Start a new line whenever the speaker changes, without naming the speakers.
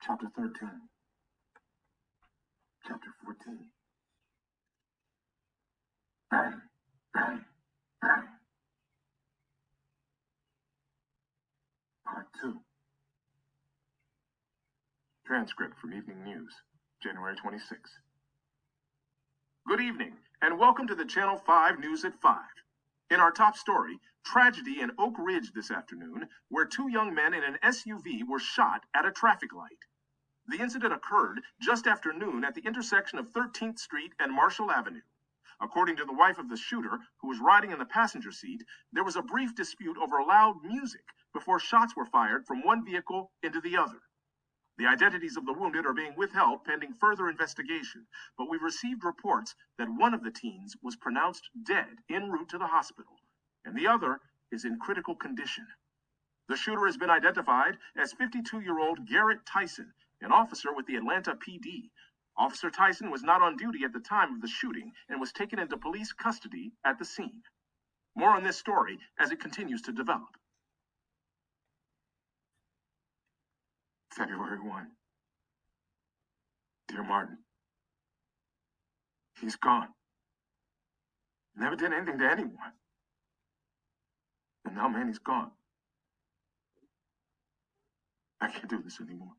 Chapter 13. Chapter 14. Bang, bang, bang. Part 2. Transcript from Evening News, January 26. Good evening, and welcome to the Channel 5 News at 5. In our top story, tragedy in Oak Ridge this afternoon, where two young men in an SUV were shot at a traffic light. The incident occurred just after noon at the intersection of 13th Street and Marshall Avenue. According to the wife of the shooter, who was riding in the passenger seat, there was a brief dispute over loud music before shots were fired from one vehicle into the other. The identities of the wounded are being withheld pending further investigation, but we've received reports that one of the teens was pronounced dead en route to the hospital, and the other is in critical condition. The shooter has been identified as 52-year-old Garrett Tyson, an officer with the Atlanta PD. Officer Tyson was not on duty at the time of the shooting and was taken into police custody at the scene. More on this story as it continues to develop. February 1. Dear Martin, he's gone. Never did anything to anyone. And now, man, he's gone. I can't do this anymore.